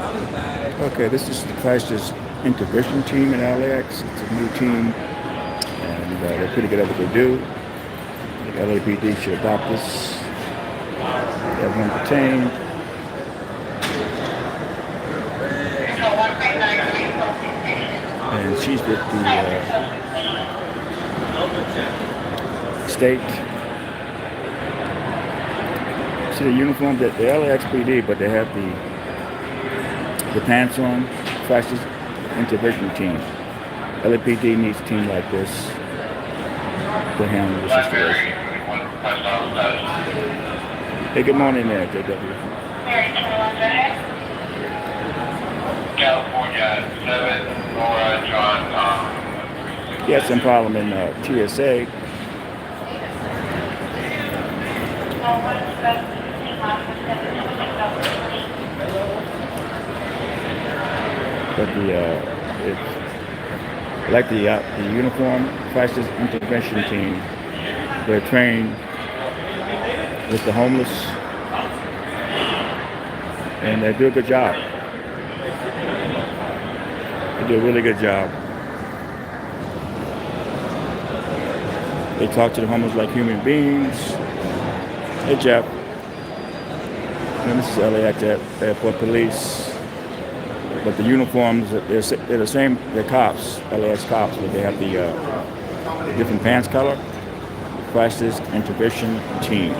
Okay, this is the fastest intervention team in LAX. It's a new team, and they're pretty good at what they do. I think LAPD should adopt this. Everyone detained, and she's with the state. See the uniform, that the LAXPD, but they have the pants on. Fastest intervention team. LAPD needs a team like this to handle the situation. Hey, good morning there, JW. California 7, Laura, John, He had some problem in TSA. But it's like the uniform fastest intervention team. They're trained with the homeless, and they do a good job. They do a really good job. They talk to the homeless like human beings. Hey, Jeff. And this is LAX Airport Police. But the uniforms, they're the same. They're cops, LAX cops, but they have the different pants color. Fastest intervention team.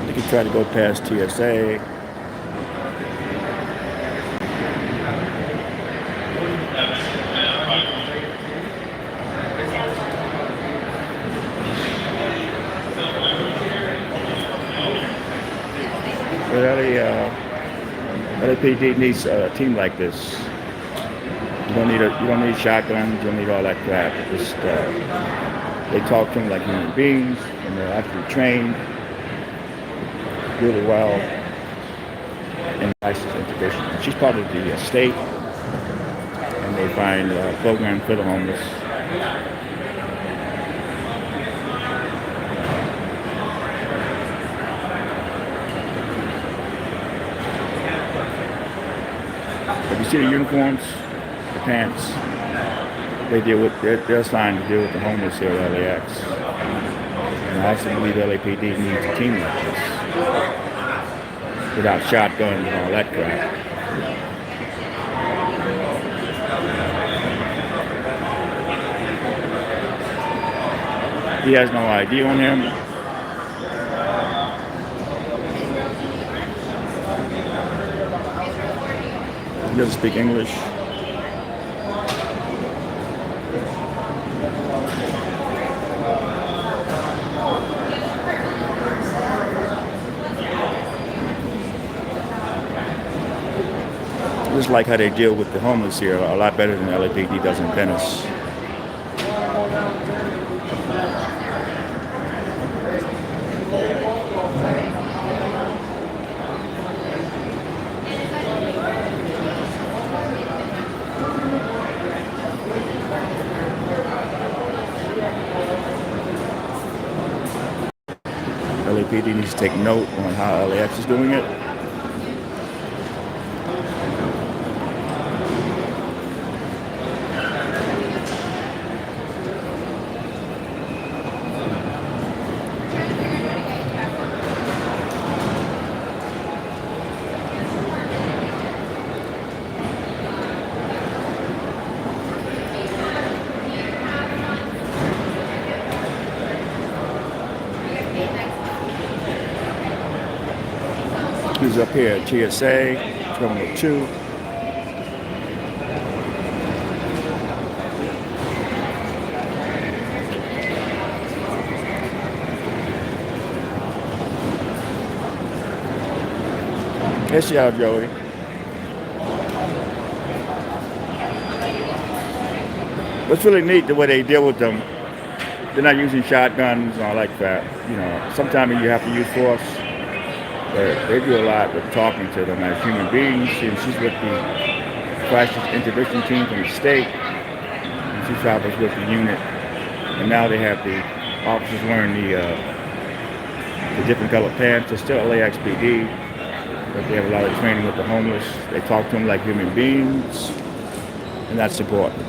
They can try to go past TSA. But LAPD needs a team like this. You don't need shotguns. You don't need all that crap. Just they talk to them like human beings, and they're actually trained really well in license integration. She's part of the state, and they find a program for the homeless. But you see the uniforms, the pants, they deal with, they're assigned to deal with the homeless here at LAX. And I actually believe LAPD needs a team like this. Without shotguns and all that crap. He has no ID on him. He doesn't speak English. Just like how they deal with the homeless here, a lot better than LAPD does in Venice. LAPD needs to take note on how LAX is doing it. He's up here at TSA, Terminal 2. Yes, y'all, Joey. What's really neat the way they deal with them. They're not using shotguns and all like that. You know, sometimes you have to use force. But they do a lot with talking to them as human beings. And she's with the crisis intervention team from the state. And she travels with the unit. And now they have the officers wearing the different colored pants. They're still LAXPD, but they have a lot of training with the homeless. They talk to them like human beings, and that's important.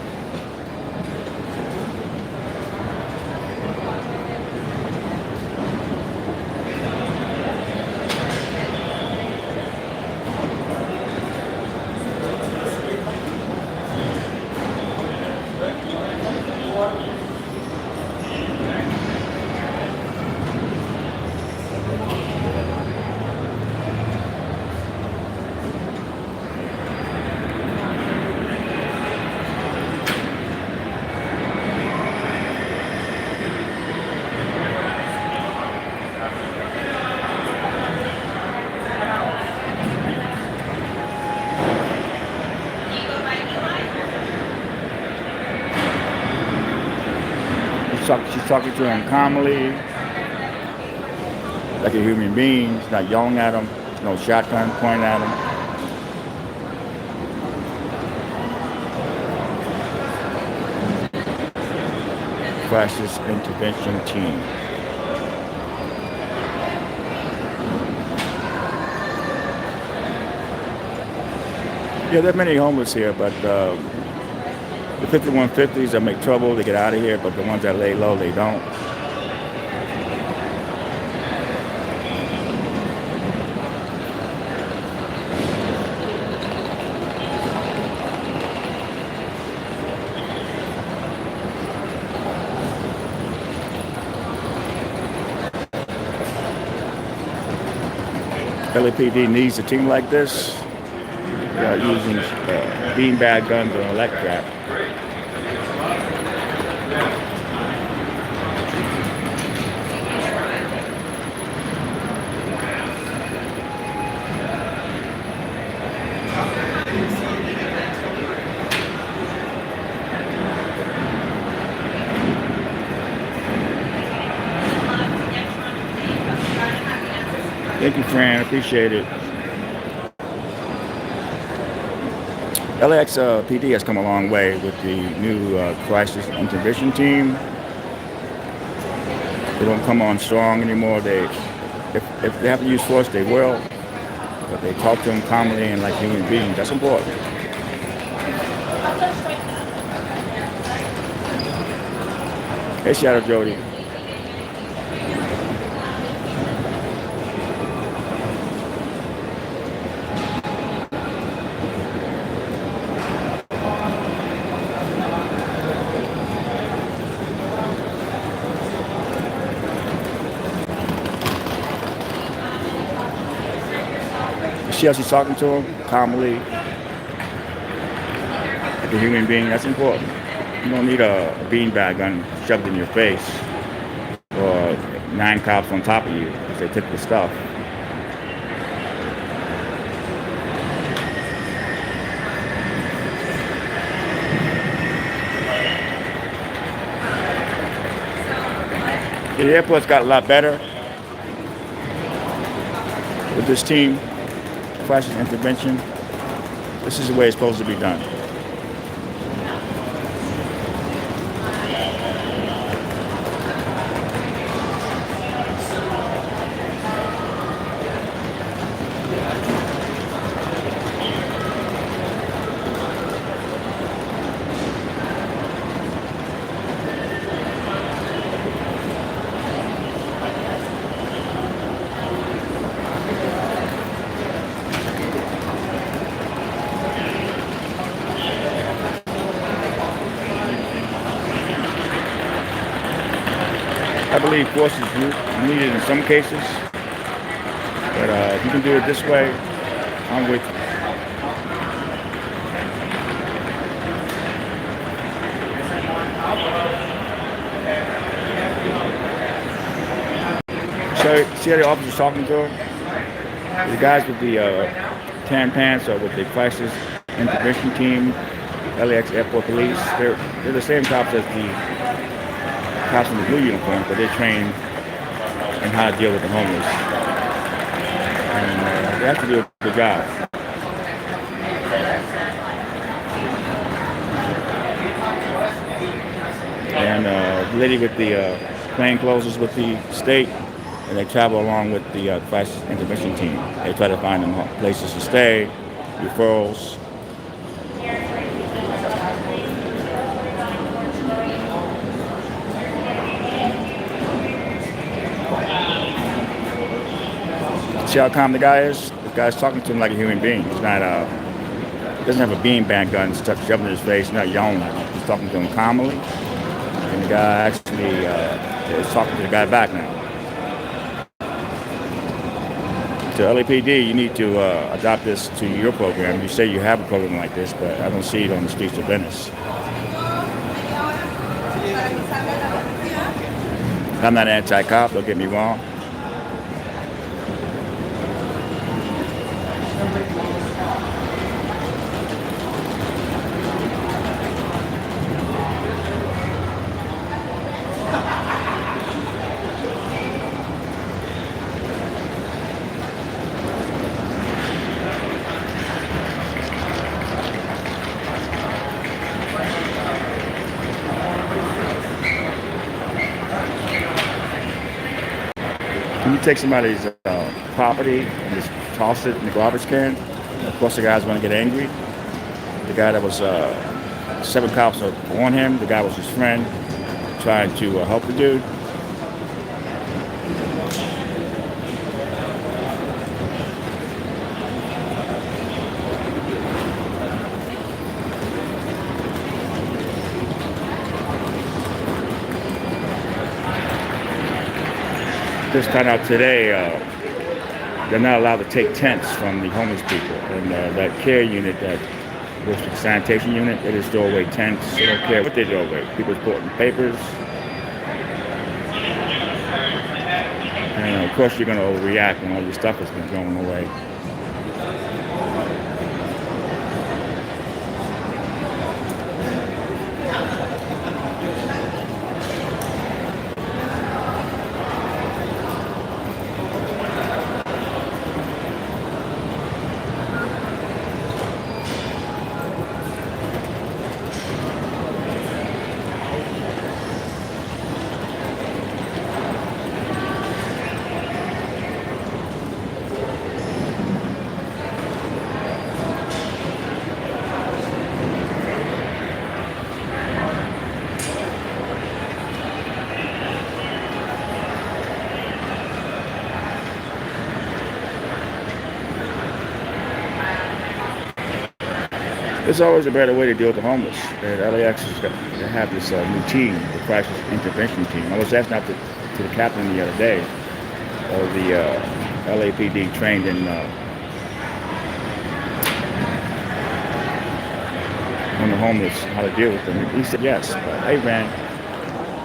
She's talking to him calmly, like a human being. She's not yelling at him. There's no shotgun pointing at him. Crisis intervention team. Yeah, there are many homeless here, but the 5150s that make trouble, they get out of here, but the ones that lay low, they don't. LAPD needs a team like this. They are using beanbag guns and elect trap. Thank you, Fran. Appreciate it. LAXPD has come a long way with the new crisis intervention team. They don't come on strong anymore. If they have to use force, they will. But they talk to them calmly and like human beings. That's important. Hey, Shadow Jody. See how she's talking to him calmly, like a human being. That's important. You don't need a beanbag gun shoved in your face or 9 cops on top of you because they took the stuff. The airport's got a lot better with this team. Crisis intervention. This is the way it's supposed to be done. I believe force is needed in some cases, but if you can do it this way, I'm with you. So, see how the officer's talking to him? The guys with the tan pants or with the crisis intervention team, LAX Airport Police, they're the same cops as the cops in the blue uniform, but they're trained in how to deal with the homeless. And they have to do a good job. And the lady with the plain clothes is with the state. and they travel along with the crisis intervention team. They try to find them places to stay, referrals. See how calm the guy is? The guy's talking to him like a human being. He's not doesn't have a beanbag gun stuck shoving in his face. He's not yelling at him. He's talking to him calmly. And the guy actually is talking to the guy back now. So LAPD, you need to adopt this to your program. You say you have a program like this, but I don't see it on the streets of Venice. I'm not anti-cop, don't get me wrong. When you take somebody's property and just toss it in the garbage can, of course the guy's going to get angry. The guy that was 7 cops on him, the guy was his friend, trying to help the dude. Just found out today they're not allowed to take tents from the homeless people. And that care unit that works with the sanitation unit, they just throw away tents. They don't care what they throw away. People put in papers. And of course you're going to overreact when all your stuff has been thrown away. There's always a better way to deal with the homeless. And LAX has got to have this new team, the crisis intervention team. I was asked out to the captain the other day of the LAPD trained in on the homeless, how to deal with them. He said yes, but hey man,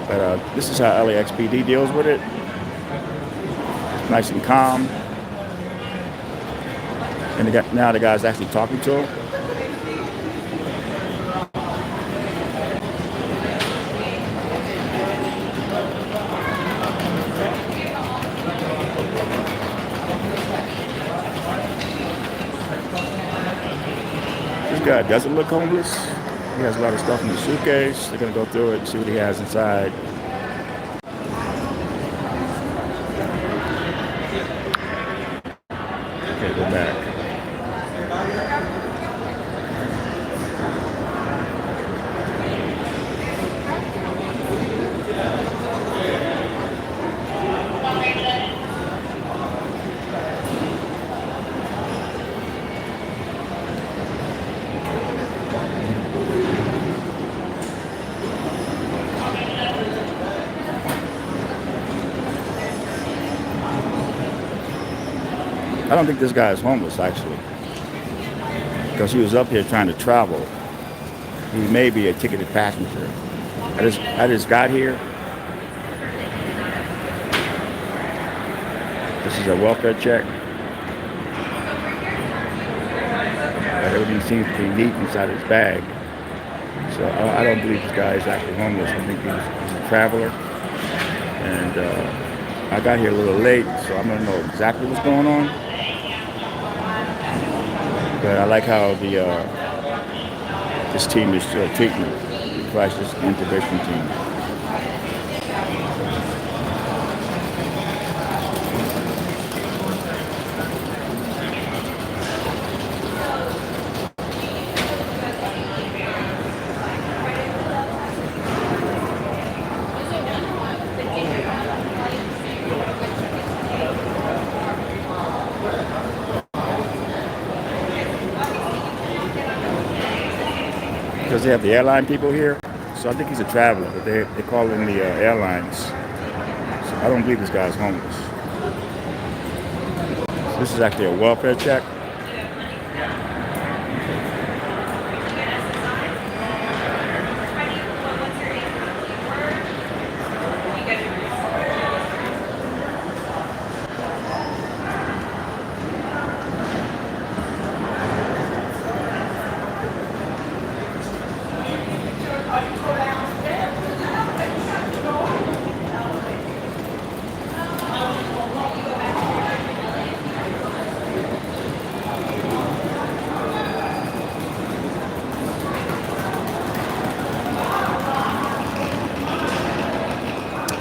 but this is how LAXPD deals with it. Nice and calm. And now the guy's actually talking to him. This guy doesn't look homeless. He has a lot of stuff in the suitcase. They're going to go through it and see what he has inside. Okay, go back. I don't think this guy is homeless, actually, because he was up here trying to travel. He may be a ticketed passenger. I just got here. This is a welfare check. Everything seems to be neat inside his bag. So I don't believe this guy is actually homeless. I think he's a traveler. And I got here a little late, so I'm going to know exactly what's going on. But I like how this team is treating the crisis intervention team. because they have the airline people here. So I think he's a traveler, but they call in the airlines. So I don't believe this guy's homeless. So this is actually a welfare check.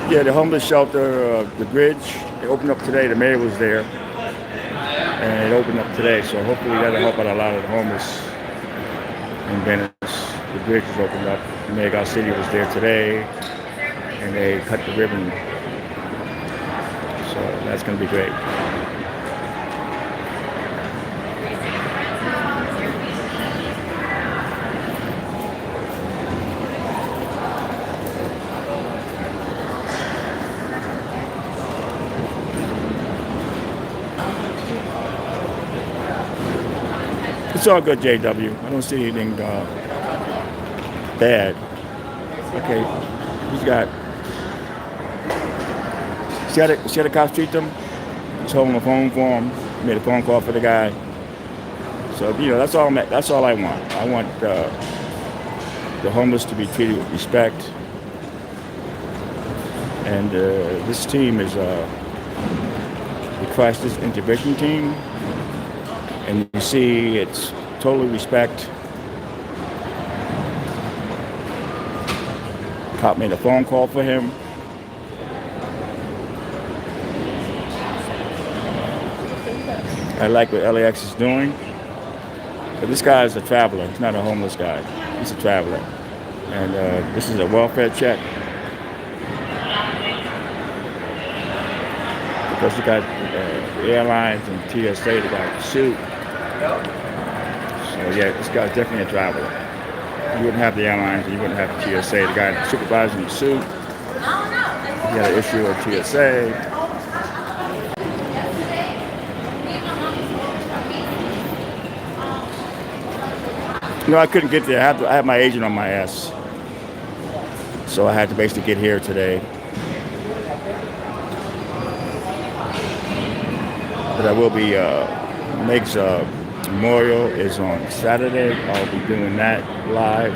Yeah, the homeless shelter, the bridge, it opened up today. The mayor was there, and it opened up today. So hopefully that'll help out a lot of the homeless in Venice. The bridge was opened up. Mayor City was there today, and they cut the ribbon. So that's going to be great. It's all good, JW. I don't see anything bad. Okay, he's got. See how the cops treat them? He's holding a phone for him. Made a phone call for the guy. So that's all. That's all I want. I want the homeless to be treated with respect. And this team is the crisis intervention team. And you see, it's totally respect. Cop made a phone call for him. I like what LAX is doing. But this guy is a traveler. He's not a homeless guy. He's a traveler. And this is a welfare check. Because you got the airlines and TSA, they got the suit. So yeah, this guy's definitely a traveler. You wouldn't have the airlines and you wouldn't have the TSA. The guy supervising the suit, he had an issue with TSA. I couldn't get there. I had my agent on my ass. So I had to basically get here today. But I will be, Meg's memorial is on Saturday. I'll be doing that live.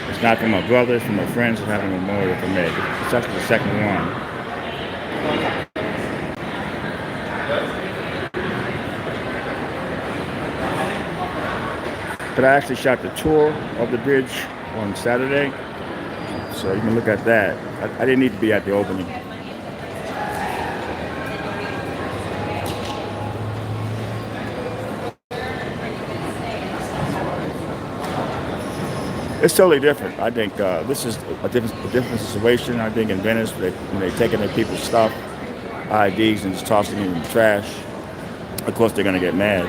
It's not from my brother, it's from my friends who have a memorial for Meg. It's actually the second one. But I actually shot the tour of the bridge on Saturday. So you can look at that. I didn't need to be at the opening. It's totally different. I think this is a different situation. I think in Venice, when they're taking their people's stuff, IDs, and just tossing it in the trash, of course they're going to get mad.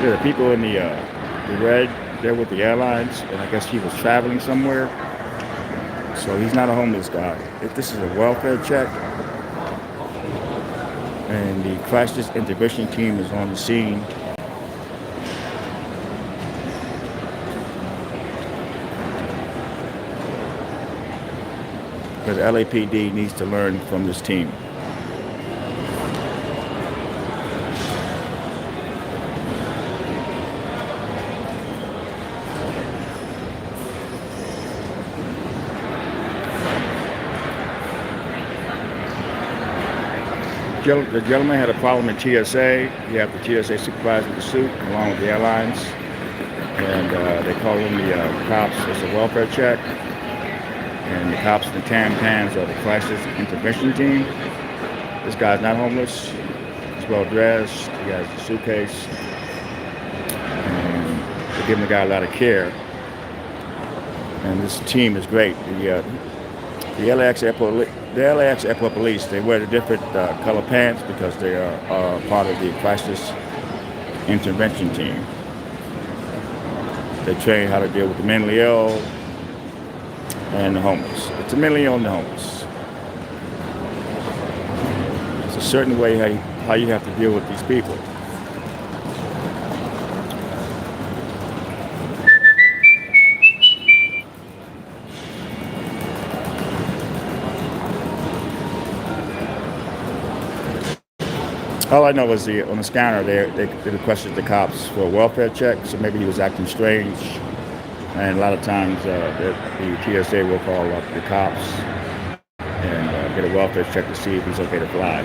The people in the red, they're with the airlines, and I guess he was traveling somewhere. So he's not a homeless guy. This is a welfare check, and the crisis intervention team is on the scene. Because LAPD needs to learn from this team. The gentleman had a problem in TSA. You have the TSA supervisor with the suit, along with the airlines. And they call in the cops. It's a welfare check. And the cops in the tan pants are the crisis intervention team. This guy's not homeless. He's well dressed. He has a suitcase. And they're giving the guy a lot of care. And this team is great. The LAX Airport Police, they wear the different color pants because they are part of the crisis intervention team. They train how to deal with the mentally ill and the homeless. It's the mentally ill and the homeless. It's a certain way how you have to deal with these people. All I know is on the scanner they requested the cops for a welfare check, so maybe he was acting strange. And a lot of times the TSA will call up the cops and get a welfare check to see if he's okay to fly.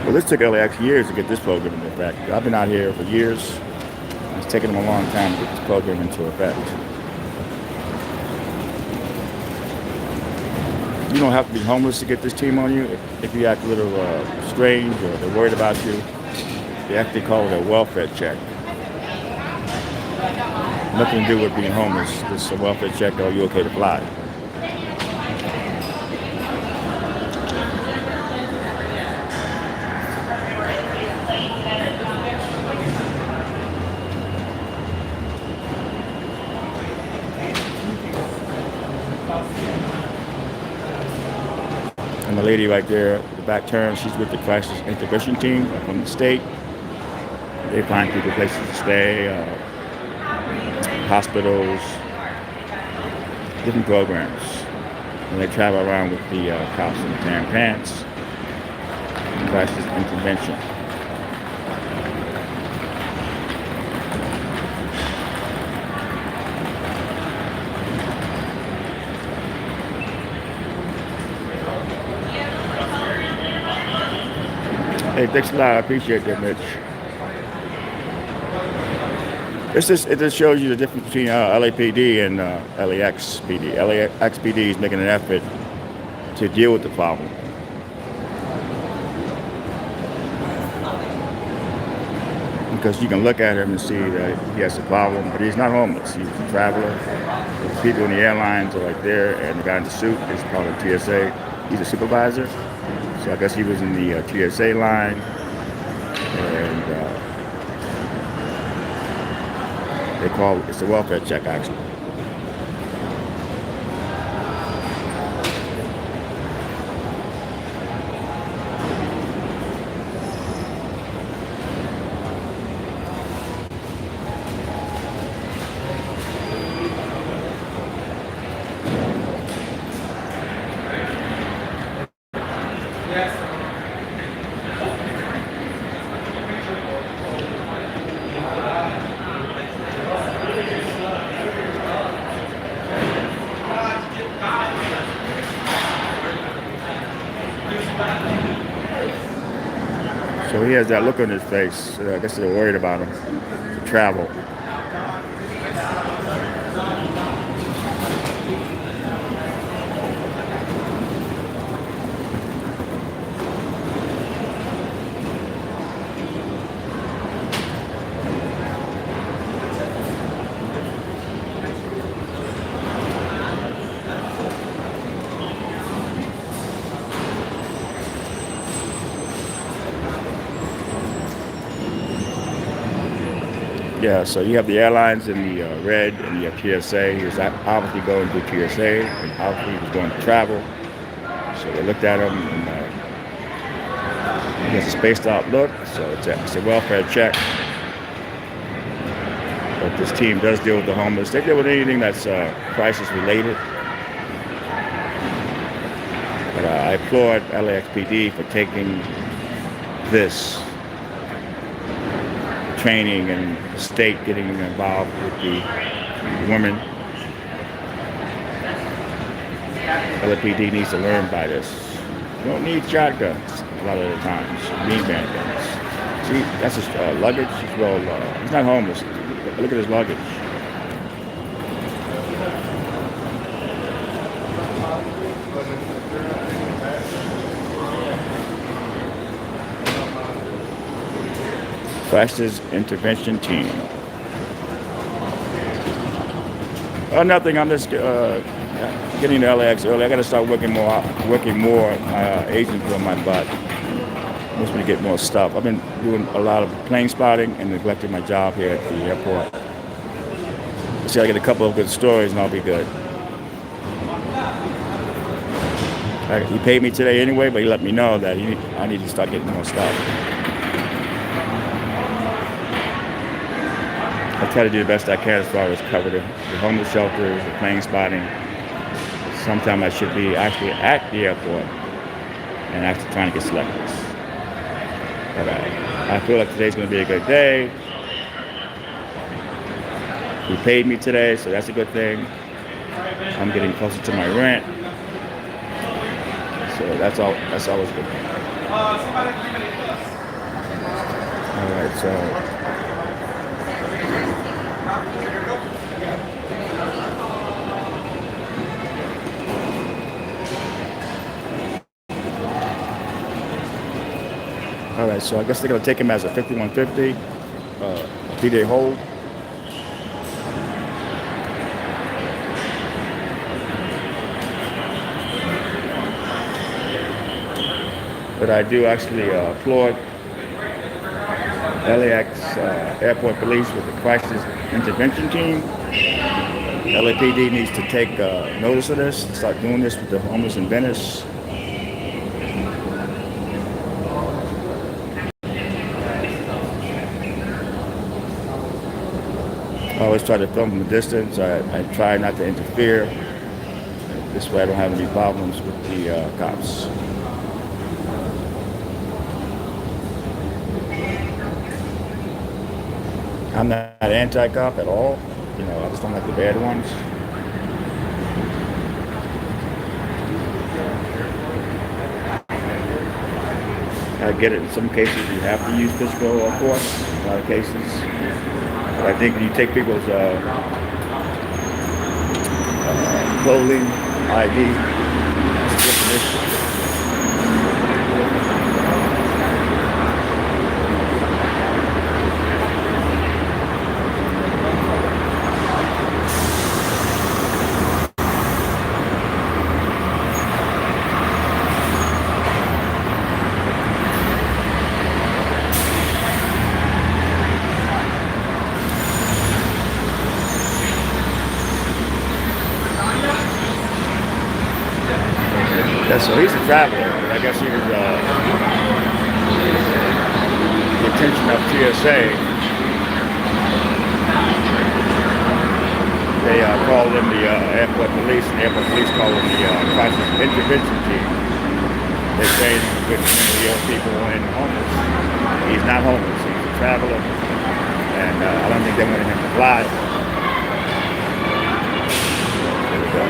Well, this took LAX years to get this program into effect. I've been out here for years. It's taken them a long time to get this program into effect. You don't have to be homeless to get this team on you. If you act a little strange or they're worried about you, they actually call it a welfare check. Nothing to do with being homeless. This is a welfare check. Are you okay to fly? And the lady right there, the back turn, she's with the crisis intervention team from the state. They find people places to stay, hospitals, different programs. And they travel around with the cops in the tan pants, crisis intervention. Hey, thanks a lot. I appreciate that, Mitch. It just shows you the difference between LAPD and LAXPD. LAXPD is making an effort to deal with the problem. Because you can look at him and see that he has a problem, but he's not homeless. He's a traveler. The people in the airlines are right there, and the guy in the suit is part of TSA. He's a supervisor. So I guess he was in the TSA line, and they call it's a welfare check, actually. So he has that look on his face. I guess they're worried about him to travel. Yeah, so you have the airlines in the red, and you have TSA. He was obviously going to TSA, and obviously he was going to travel. So they looked at him, and he has a spaced out look, so it's a welfare check. But this team does deal with the homeless. They deal with anything that's crisis related. But I applaud LAXPD for taking this training and the state getting involved with the women. LAPD needs to learn by this. You don't need shotguns a lot of the times, bean bag guns. See, that's his luggage. He's not homeless. Look at his luggage. Crisis intervention team. Oh, nothing. I'm just getting to LAX early. I got to start working more. My agent on my butt. Wants me to get more stuff. I've been doing a lot of plane spotting and neglecting my job here at the airport. See, I get a couple of good stories and I'll be good. He paid me today anyway, but he let me know that I need to start getting more stuff. I try to do the best I can as far as cover the homeless shelters, the plane spotting. Sometimes I should be actually at the airport and actually trying to get selected. But I feel like today's going to be a good day. He paid me today, so that's a good thing. I'm getting closer to my rent. So that's always a good thing. All right, so all right, so I guess they're gonna take him as a 5150, 3-day hold. But I do actually applaud LAX Airport Police with the crisis intervention team. LAPD needs to take notice of this, start doing this with the homeless in Venice. I always try to film from a distance. I try not to interfere. This way I don't have any problems with the cops. I'm not anti-cop at all. You know, I just don't like the bad ones. I get it. In some cases, you have to use physical force. In a lot of cases. But I think when you take people's clothing, ID, it's a different issue. Yeah, so he's a traveler. I guess he was the attention of TSA. They called him the airport police, and the airport police called him the crisis intervention team. They say he's with mentally ill people and homeless. He's not homeless. He's a traveler, and I don't think they wanted him to fly. There we go.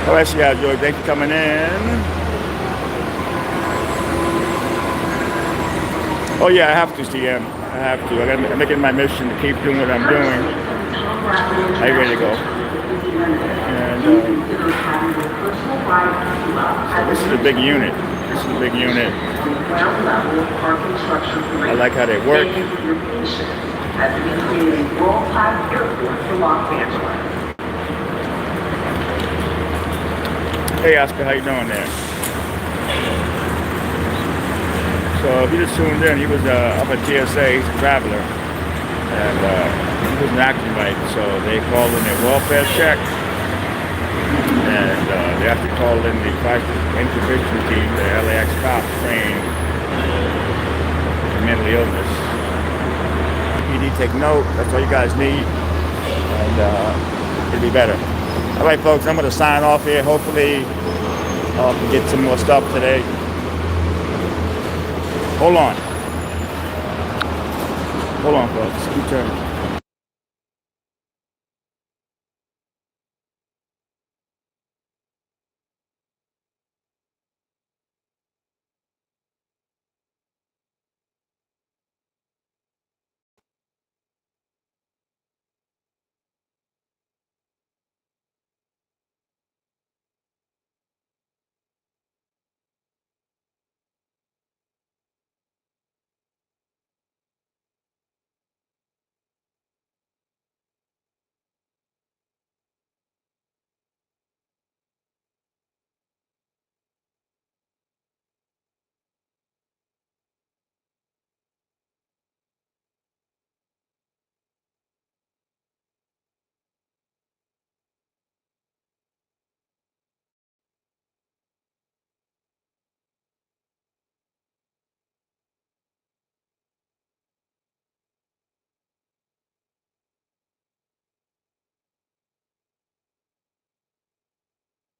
All right, so yeah, Joey, thanks for coming in. Oh yeah, I have to, CM. I have to. I'm making my mission to keep doing what I'm doing. Are you ready to go? And so this is a big unit. This is a big unit. I like how they work. Hey Oscar, how you doing there? So if you just tuned in, he was up at TSA, he's a traveler, and he wasn't acting right, so they called him a welfare check. And they actually called in the crisis intervention team, the LAX cops trained in mental illness. PD, take note. That's all you guys need. And it'll be better. All right, folks, I'm going to sign off here. Hopefully, I can get some more stuff today. Hold on. Hold on, folks. Keep turning.